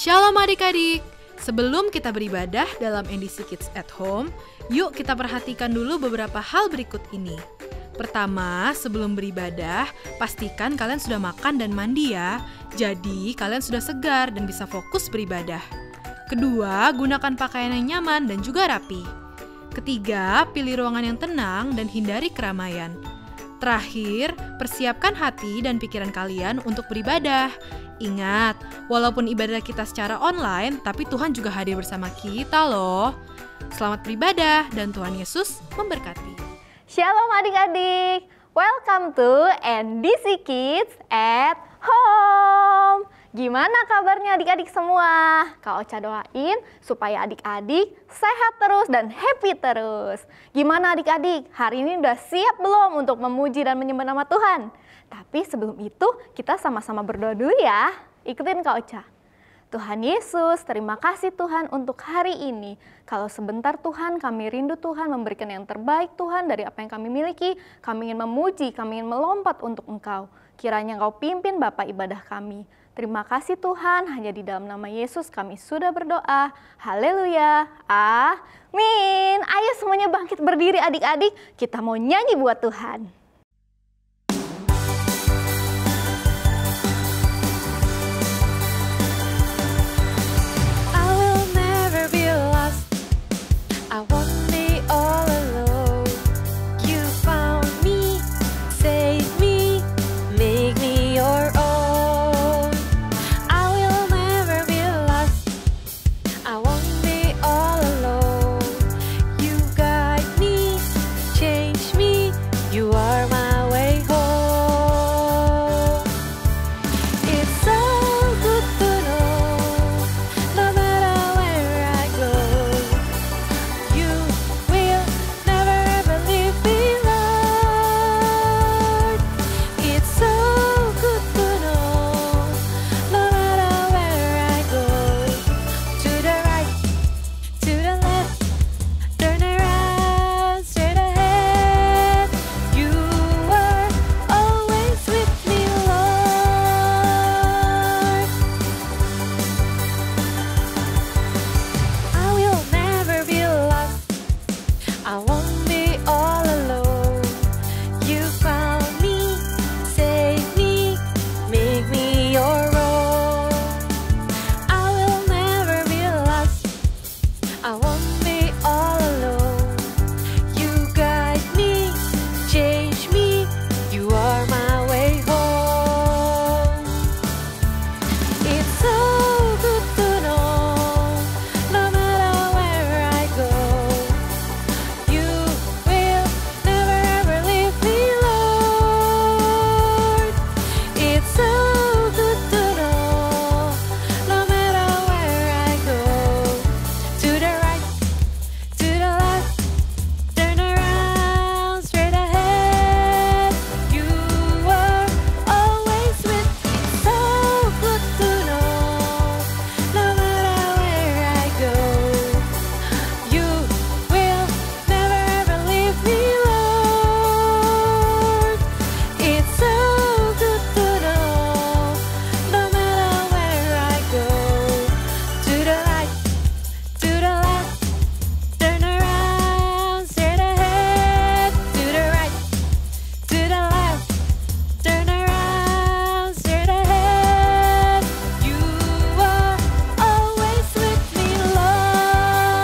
Shalom adik-adik, sebelum kita beribadah dalam NDC Kids at Home, yuk kita perhatikan dulu beberapa hal berikut ini. Pertama, sebelum beribadah, pastikan kalian sudah makan dan mandi ya. Jadi, kalian sudah segar dan bisa fokus beribadah. Kedua, gunakan pakaian yang nyaman dan juga rapi. Ketiga, pilih ruangan yang tenang dan hindari keramaian. Terakhir, persiapkan hati dan pikiran kalian untuk beribadah. Ingat, walaupun ibadah kita secara online, tapi Tuhan juga hadir bersama kita loh. Selamat beribadah dan Tuhan Yesus memberkati. Shalom adik-adik, welcome to NDC Kids at Home. Gimana kabarnya adik-adik semua? Kak Ocha doain supaya adik-adik sehat terus dan happy terus. Gimana adik-adik, hari ini udah siap belum untuk memuji dan menyembah nama Tuhan? Tapi sebelum itu kita sama-sama berdoa dulu ya. Ikutin Kak Ocha. Tuhan Yesus, terima kasih Tuhan untuk hari ini. Kalau sebentar Tuhan, kami rindu Tuhan memberikan yang terbaik Tuhan dari apa yang kami miliki. Kami ingin memuji, kami ingin melompat untuk Engkau. Kiranya Engkau pimpin Bapak ibadah kami. Terima kasih Tuhan, hanya di dalam nama Yesus kami sudah berdoa. Haleluya, amin. Ayo semuanya bangkit berdiri adik-adik, kita mau nyanyi buat Tuhan. I won't be all alone. You found me, saved me, make me your own. I will never be lost. I won't be all alone. You guide me, change me. You are my way home. It's so good to know, no matter where I go. You will never ever leave me, Lord. It's so good to know, no matter where I go. To the right, to the left, turn around, straight ahead. You are always with me, Lord. I will never be lost. I won't be all alone. You found me, saved me, make me your own. I will never be lost. I won't be all alone. You guide me, change me. You are my way home. It's so good to know, no matter where I go. You will never ever leave me, Lord. It's so good to know, no matter where I go. To the right, to the left, turn around, straight ahead. You are always with me. So good to know, no matter where I go. You will never ever leave me, Lord. It's so good to know, no matter where I go. To the right, to the left, turn around, straight ahead. To the right, to the left, turn around, straight ahead. You are always with me, Lord.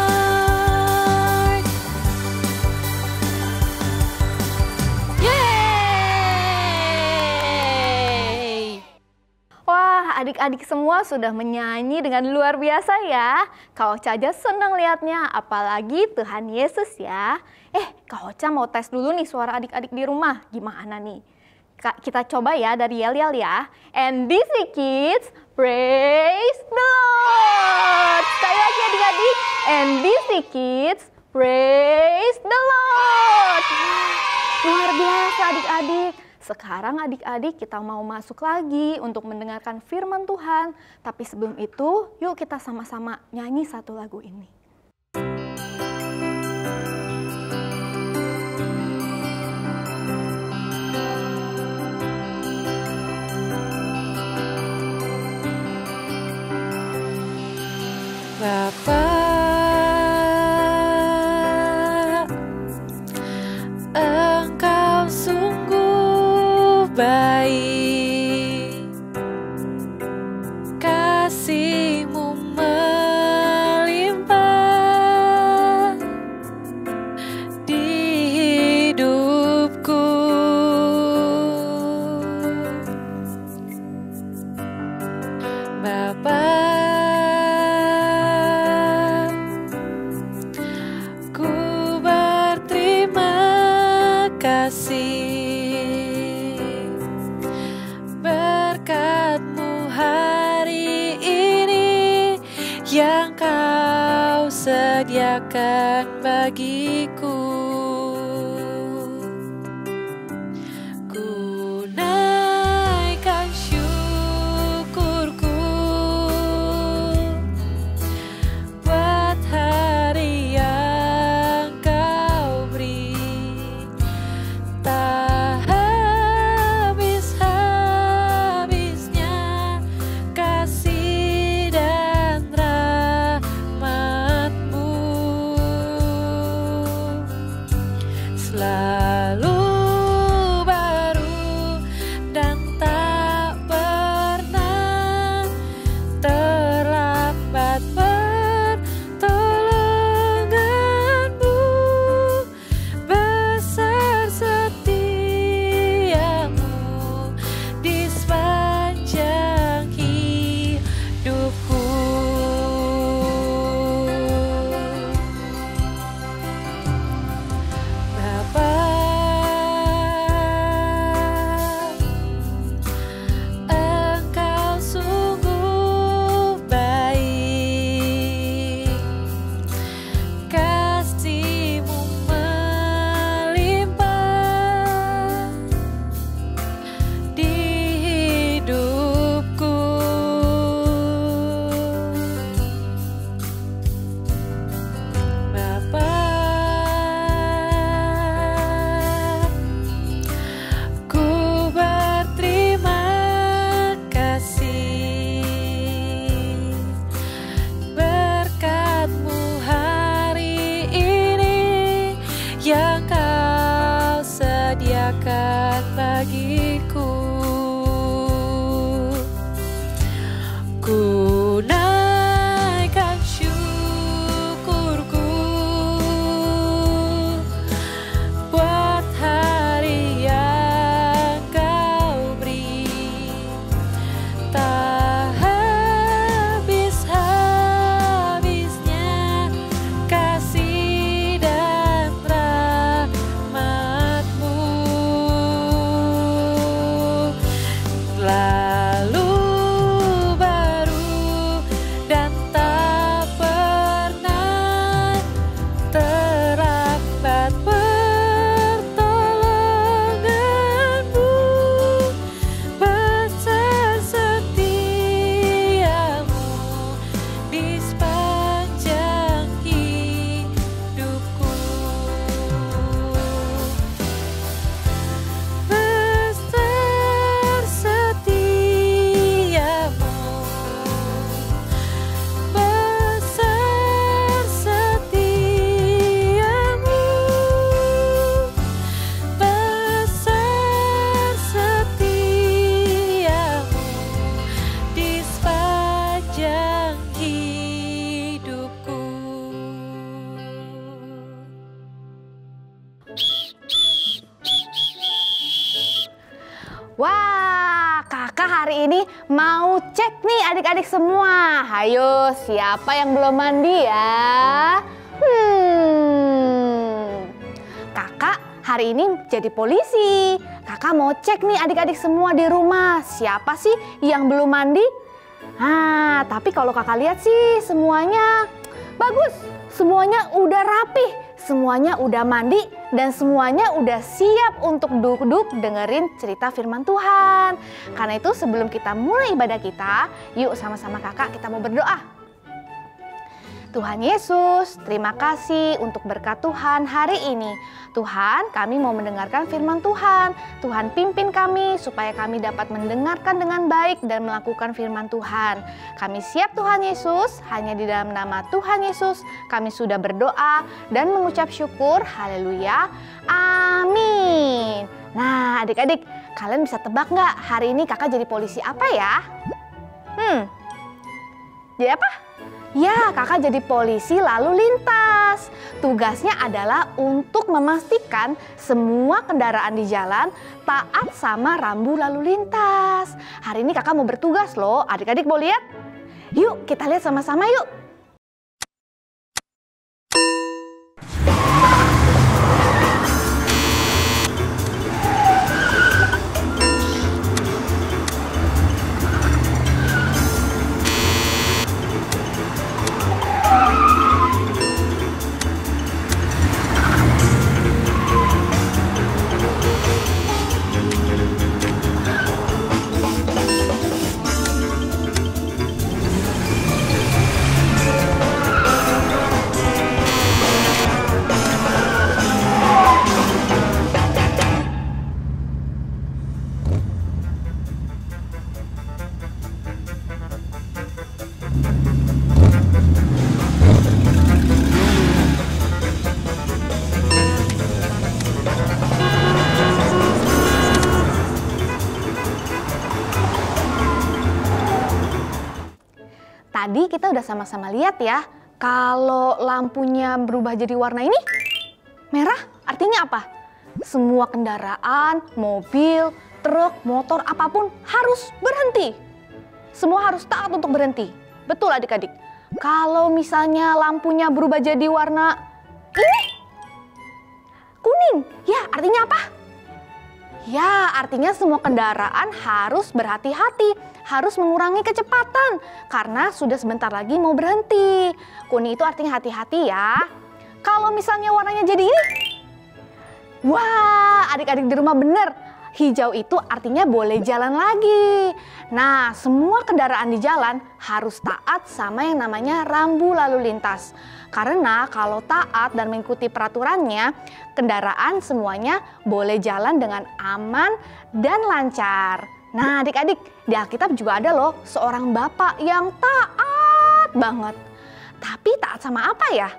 Yay! Wah, adik-adik semua sudah menyanyi dengan luar biasa ya. Kak Ocha aja senang lihatnya, apalagi Tuhan Yesus ya. Kak Ocha mau tes dulu nih suara adik-adik di rumah. Gimana nih? Kita coba ya dari yel-yel ya. NDC Kids, praise the Lord. Sekali lagi adik-adik, NDC Kids, praise the Lord. Luar biasa adik-adik. Sekarang adik-adik kita mau masuk lagi untuk mendengarkan firman Tuhan. Tapi sebelum itu, yuk kita sama-sama nyanyi satu lagu ini. Bapa, Engkau sungguh baik, kasih-Mu melimpah di hidupku. Bapa, ku berterima kasih berkat-Mu hari ini yang Kau sediakan bagiku. Ku naikkan syukurku buat hari yang Kau beri. Tak habis-habisnya kasih dan rahmat-Mu, selalu baru dan tak pernah terlambat pertolongan-Mu. Besar setia-Mu di sepanjang hidupku. Bapa, Engkau sungguh baik, kasih-Mu melimpah di hidupku. Bapa, ku berterima kasih berkat-Mu hari ini yang Kau sediakan bagiku. Ku naikkan syukurku buat hari yang Kau beri. Tak habis-habisnya kasih dan rahmat-Mu, lalu baru dan tak pernah terlambat pertolongan-Mu. Besar setia-Mu di sepanjang hidupku. Besar setia-Mu, besar setia-Mu, besar setia-Mu di sepanjang hidupku. Wah, kakak hari ini mau cek nih adik-adik semua. Hayo, siapa yang belum mandi ya? Kakak hari ini jadi polisi. Kakak mau cek nih adik-adik semua di rumah. Siapa sih yang belum mandi? Nah, tapi kalau kakak lihat sih semuanya bagus. Semuanya udah rapih, semuanya udah mandi, dan semuanya udah siap untuk duduk dengerin cerita firman Tuhan. Karena itu sebelum kita mulai ibadah kita, yuk sama-sama kakak kita mau berdoa. Tuhan Yesus, terima kasih untuk berkat Tuhan hari ini. Tuhan, kami mau mendengarkan firman Tuhan. Tuhan pimpin kami supaya kami dapat mendengarkan dengan baik dan melakukan firman Tuhan. Kami siap Tuhan Yesus, hanya di dalam nama Tuhan Yesus kami sudah berdoa dan mengucap syukur. Haleluya, amin. Nah adik-adik, kalian bisa tebak nggak hari ini kakak jadi polisi apa ya? Jadi apa? Ya, kakak jadi polisi lalu lintas. Tugasnya adalah untuk memastikan semua kendaraan di jalan taat sama rambu lalu lintas. Hari ini kakak mau bertugas loh. Adik-adik mau lihat? Yuk, kita lihat sama-sama yuk. Tadi kita udah sama-sama lihat ya, kalau lampunya berubah jadi warna ini, merah artinya apa? Semua kendaraan, mobil, truk, motor, apapun harus berhenti. Semua harus taat untuk berhenti. Betul adik-adik. Kalau misalnya lampunya berubah jadi warna ini, kuning, ya artinya apa? Ya, artinya semua kendaraan harus berhati-hati, harus mengurangi kecepatan karena sudah sebentar lagi mau berhenti. Kuning itu artinya hati-hati ya. Kalau misalnya warnanya jadi ini, wah, adik-adik di rumah bener. Hijau itu artinya boleh jalan lagi. Nah, semua kendaraan di jalan harus taat sama yang namanya rambu lalu lintas. Karena kalau taat dan mengikuti peraturannya, kendaraan semuanya boleh jalan dengan aman dan lancar. Nah, adik-adik, di Alkitab juga ada loh seorang bapak yang taat banget. Tapi taat sama apa ya?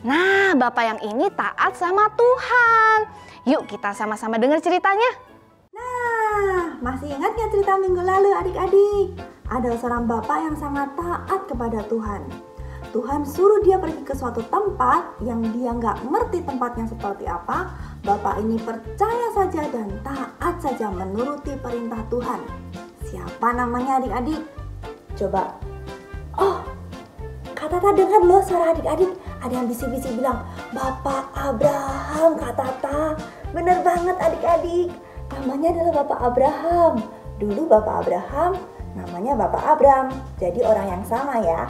Nah, bapak yang ini taat sama Tuhan. Yuk kita sama-sama dengar ceritanya. Nah, masih ingat nggak cerita minggu lalu adik-adik? Ada seorang bapak yang sangat taat kepada Tuhan. Tuhan suruh dia pergi ke suatu tempat yang dia nggak ngerti tempatnya seperti apa. Bapak ini percaya saja dan taat saja menuruti perintah Tuhan. Siapa namanya adik-adik? Coba. Oh, Kak Tata dengar loh suara adik-adik. Ada yang bisik-bisik bilang, Bapak Abraham, Kak Tata. Bener banget adik-adik. Namanya adalah Bapak Abraham. Dulu Bapak Abraham namanya Bapak Abram. Jadi orang yang sama ya.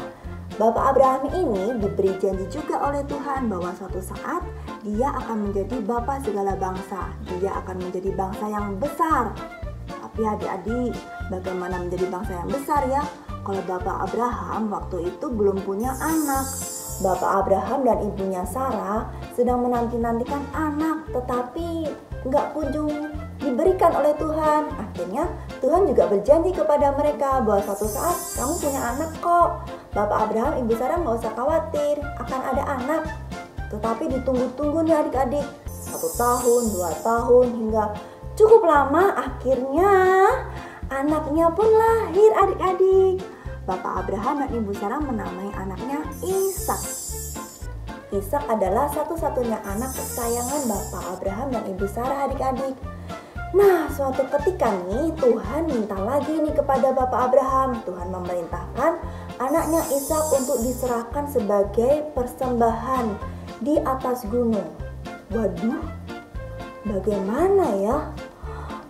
Bapak Abraham ini diberi janji juga oleh Tuhan bahwa suatu saat dia akan menjadi Bapa segala bangsa. Dia akan menjadi bangsa yang besar. Tapi adik-adik, bagaimana menjadi bangsa yang besar ya? Kalau Bapak Abraham waktu itu belum punya anak. Bapak Abraham dan ibunya Sarah sedang menanti-nantikan anak, tetapi nggak kunjung diberikan oleh Tuhan. Akhirnya Tuhan juga berjanji kepada mereka bahwa suatu saat kamu punya anak kok. Bapak Abraham, ibu Sarah nggak usah khawatir, akan ada anak. Tetapi ditunggu-tunggu nih adik-adik, 1 tahun, 2 tahun, hingga cukup lama. Akhirnya anaknya pun lahir adik-adik. Bapak Abraham dan ibu Sarah menamai anaknya Ishak. Ishak adalah satu-satunya anak kesayangan Bapak Abraham dan ibu Sarah adik-adik. Nah, suatu ketika nih Tuhan minta lagi nih kepada Bapak Abraham. Tuhan memerintahkan anaknya Ishak untuk diserahkan sebagai persembahan di atas gunung. Waduh, bagaimana ya?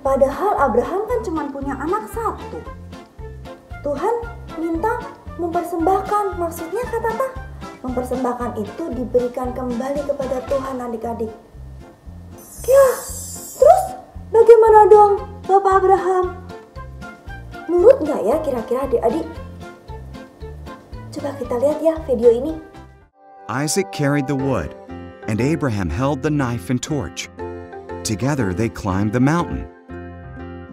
Padahal Abraham kan cuma punya anak 1. Tuhan minta mempersembahkan, maksudnya kata Tata, mempersembahkan itu diberikan kembali kepada Tuhan adik-adik. Ya, terus bagaimana dong Bapak Abraham? Nurut nggak ya kira-kira adik-adik? Coba kita lihat ya video ini. Isaac carried the wood, and Abraham held the knife and torch. Together they climbed the mountain.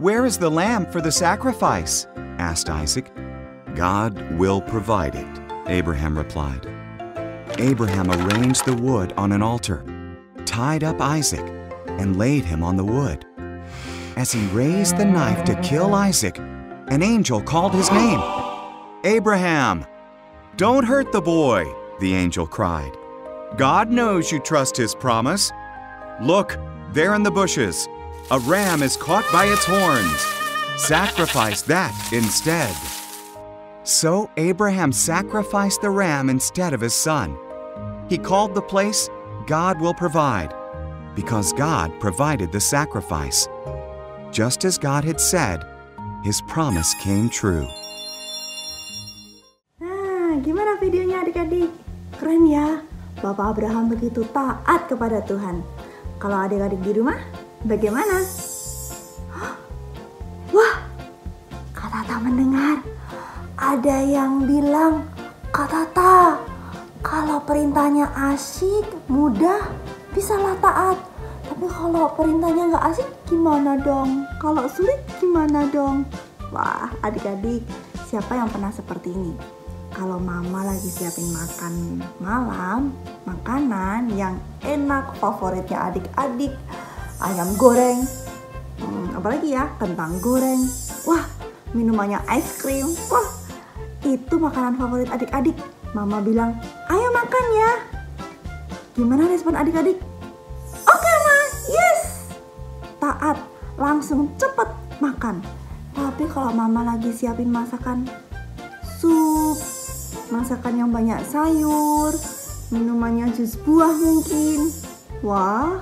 "Where is the lamb for the sacrifice?" asked Isaac. "God will provide it," Abraham replied. Abraham arranged the wood on an altar, tied up Isaac, and laid him on the wood. As he raised the knife to kill Isaac, an angel called his name. "Abraham!" "Don't hurt the boy," the angel cried. "God knows you trust his promise. Look, there in the bushes, a ram is caught by its horns. Sacrifice that instead." So Abraham sacrificed the ram instead of his son. He called the place "God will provide," because God provided the sacrifice. Just as God had said, his promise came true. Nah, gimana videonya adik-adik? Keren ya, Bapak Abraham begitu taat kepada Tuhan. Kalau adik-adik di rumah, bagaimana? Wah, Kak Tata mendengar ada yang bilang, "Kak Tata, kalau perintahnya asik, mudah, bisalah taat. Tapi kalau perintahnya nggak asik, gimana dong? Kalau sulit, gimana dong?" Wah, adik-adik, siapa yang pernah seperti ini? Kalau mama lagi siapin makan malam, makanan yang enak, favoritnya adik-adik, ayam goreng, apalagi ya, kentang goreng, wah, minumannya es krim, wah, itu makanan favorit adik-adik. Mama bilang, "Ayo makan ya." Gimana respon adik-adik? "Oke, Ma, yes." Taat, langsung cepet makan. Tapi kalau mama lagi siapin masakan sup, masakan yang banyak sayur, minumannya jus buah mungkin, wah,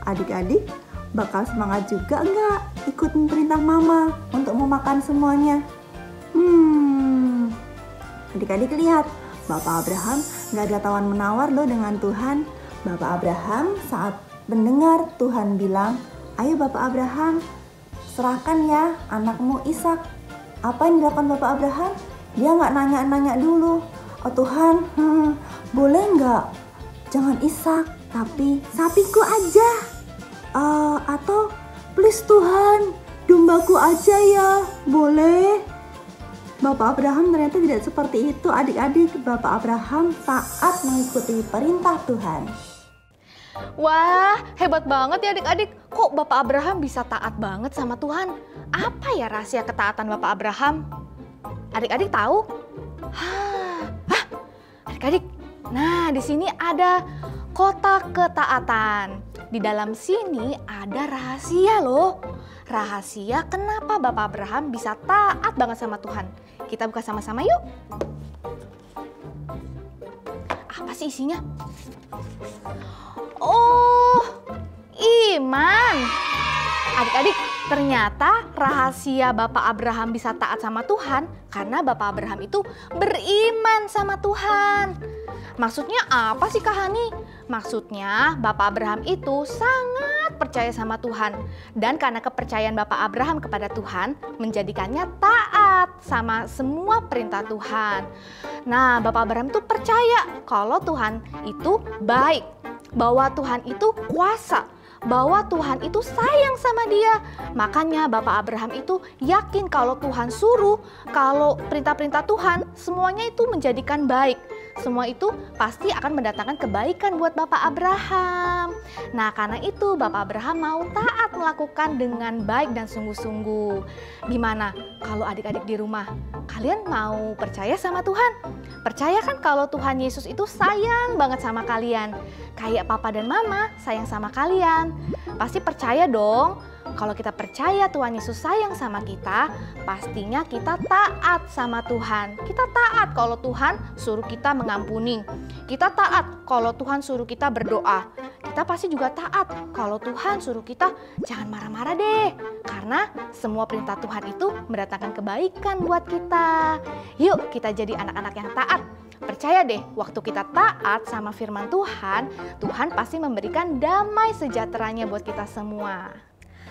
adik-adik bakal semangat juga enggak ikutin perintah mama untuk memakan semuanya? Adik-adik lihat, Bapak Abraham gak ada tawar menawar loh dengan Tuhan. Bapak Abraham saat mendengar Tuhan bilang, "Ayo Bapak Abraham, serahkan ya anakmu Ishak." Apa yang dilakukan Bapak Abraham? Dia gak nanya-nanya dulu, "Oh Tuhan, boleh gak? Jangan Ishak, tapi sapiku aja. Atau please Tuhan, dombaku aja ya, boleh?" Bapak Abraham ternyata tidak seperti itu adik-adik. Bapak Abraham taat mengikuti perintah Tuhan. Wah, hebat banget ya adik-adik. Kok Bapak Abraham bisa taat banget sama Tuhan? Apa ya rahasia ketaatan Bapak Abraham? Adik-adik tahu? Adik-adik. Nah, di sini ada kotak ketaatan. Di dalam sini ada rahasia loh. Rahasia kenapa Bapak Abraham bisa taat banget sama Tuhan. Kita buka sama-sama yuk. Apa sih isinya? Oh, iman. Adik-adik, ternyata rahasia Bapak Abraham bisa taat sama Tuhan karena Bapak Abraham itu beriman sama Tuhan. Maksudnya apa sih Kak Hani? Maksudnya Bapak Abraham itu sangat percaya sama Tuhan. Dan karena kepercayaan Bapak Abraham kepada Tuhan menjadikannya taat sama semua perintah Tuhan. Nah, Bapak Abraham itu percaya kalau Tuhan itu baik, bahwa Tuhan itu kuasa, bahwa Tuhan itu sayang sama dia. Makanya Bapak Abraham itu yakin kalau Tuhan suruh, kalau perintah-perintah Tuhan semuanya itu menjadikan baik. Semua itu pasti akan mendatangkan kebaikan buat Bapak Abraham. Nah, karena itu Bapak Abraham mau taat melakukan dengan baik dan sungguh-sungguh. Gimana kalau adik-adik di rumah? Kalian mau percaya sama Tuhan? Percaya kan kalau Tuhan Yesus itu sayang banget sama kalian? Kayak papa dan mama sayang sama kalian. Pasti percaya dong. Kalau kita percaya Tuhan Yesus sayang sama kita, pastinya kita taat sama Tuhan. Kita taat kalau Tuhan suruh kita mengampuni. Kita taat kalau Tuhan suruh kita berdoa. Kita pasti juga taat kalau Tuhan suruh kita jangan marah-marah deh. Karena semua perintah Tuhan itu mendatangkan kebaikan buat kita. Yuk kita jadi anak-anak yang taat. Percaya deh, waktu kita taat sama firman Tuhan, Tuhan pasti memberikan damai sejahteranya buat kita semua.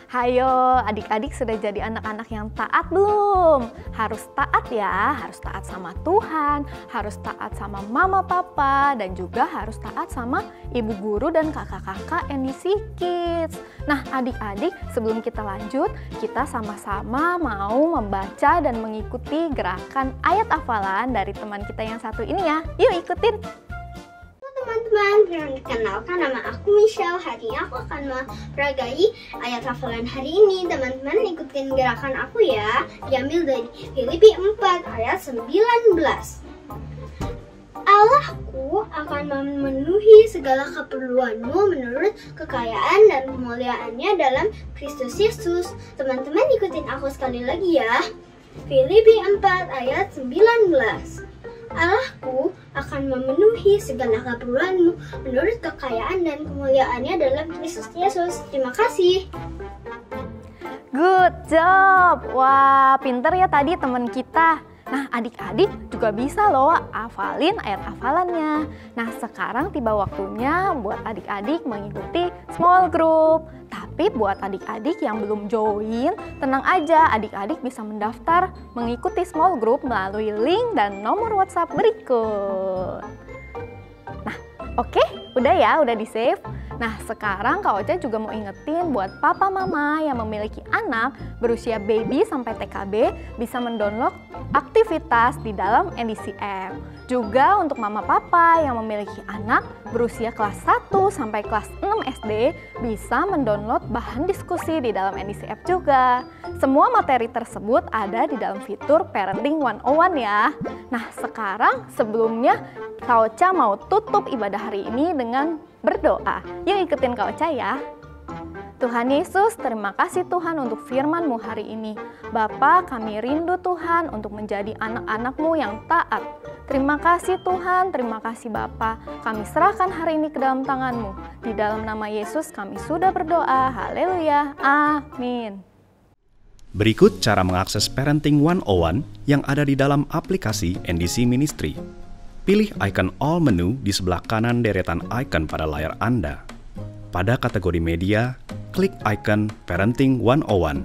Hayo, adik-adik sudah jadi anak-anak yang taat belum? Harus taat ya, harus taat sama Tuhan, harus taat sama mama papa, dan juga harus taat sama ibu guru dan kakak-kakak NDC Kids. Nah, adik-adik, sebelum kita lanjut, kita sama-sama mau membaca dan mengikuti gerakan ayat hafalan dari teman kita yang satu ini ya. Yuk ikutin! Teman-teman, perkenalkan nama aku Michelle. Hari ini aku akan mempelajari ayat hafalan hari ini. Teman-teman ikutin gerakan aku ya. Diambil dari Filipi 4 ayat 19. Allahku akan memenuhi segala keperluanmu menurut kekayaan dan kemuliaannya dalam Kristus Yesus. Teman-teman ikutin aku sekali lagi ya. Filipi 4 ayat 19. Allahku akan memenuhi segala keperluanmu menurut kekayaan dan kemuliaannya dalam Kristus Yesus. Terima kasih. Good job! Wah, pinter ya tadi teman kita. Nah, adik-adik juga bisa loh hafalin ayat hafalannya. Nah, sekarang tiba waktunya buat adik-adik mengikuti small group. Tapi buat adik-adik yang belum join, tenang aja, adik-adik bisa mendaftar mengikuti small group melalui link dan nomor WhatsApp berikut. Nah, oke, udah di-save. Nah, sekarang Kak Ocha juga mau ingetin buat papa mama yang memiliki anak berusia baby sampai TKB bisa mendownload aktivitas di dalam NDC App. Juga untuk mama papa yang memiliki anak berusia kelas 1 sampai kelas 6 SD bisa mendownload bahan diskusi di dalam NDC App juga. Semua materi tersebut ada di dalam fitur Parenting 101 ya. Nah, sekarang sebelumnya Kak Ocha mau tutup ibadah hari ini dengan berdoa. Yuk ikutin Kak Ocha ya. Tuhan Yesus, terima kasih Tuhan untuk firman-Mu hari ini. Bapa, kami rindu Tuhan untuk menjadi anak-anak-Mu yang taat. Terima kasih Tuhan, terima kasih Bapa. Kami serahkan hari ini ke dalam tangan-Mu. Di dalam nama Yesus kami sudah berdoa. Haleluya. Amin. Berikut cara mengakses Parenting 101 yang ada di dalam aplikasi NDC Ministry. Pilih icon All menu di sebelah kanan deretan icon pada layar Anda. Pada kategori media, klik icon Parenting 101.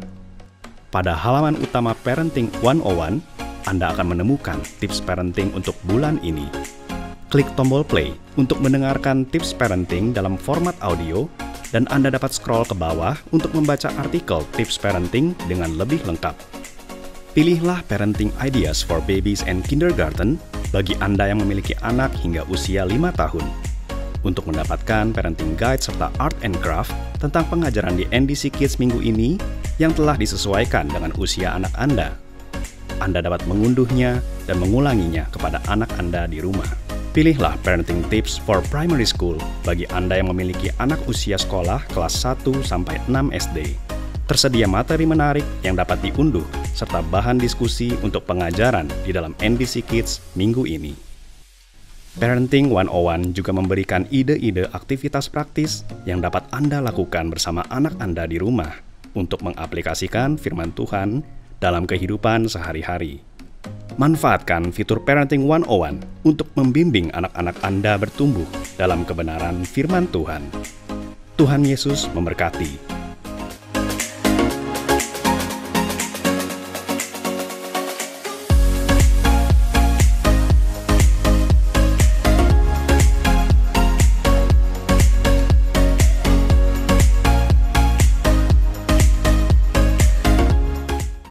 Pada halaman utama Parenting 101, Anda akan menemukan tips parenting untuk bulan ini. Klik tombol play untuk mendengarkan tips parenting dalam format audio, dan Anda dapat scroll ke bawah untuk membaca artikel tips parenting dengan lebih lengkap. Pilihlah Parenting Ideas for Babies and Kindergarten bagi Anda yang memiliki anak hingga usia 5 tahun. Untuk mendapatkan parenting guide serta art and craft tentang pengajaran di NDC Kids minggu ini yang telah disesuaikan dengan usia anak Anda. Anda dapat mengunduhnya dan mengulanginya kepada anak Anda di rumah. Pilihlah Parenting Tips for Primary School bagi Anda yang memiliki anak usia sekolah kelas 1 sampai 6 SD. Tersedia materi menarik yang dapat diunduh serta bahan diskusi untuk pengajaran di dalam NDC Kids minggu ini. Parenting 101 juga memberikan ide-ide aktivitas praktis yang dapat Anda lakukan bersama anak Anda di rumah untuk mengaplikasikan firman Tuhan dalam kehidupan sehari-hari. Manfaatkan fitur Parenting 101 untuk membimbing anak-anak Anda bertumbuh dalam kebenaran firman Tuhan. Tuhan Yesus memberkati.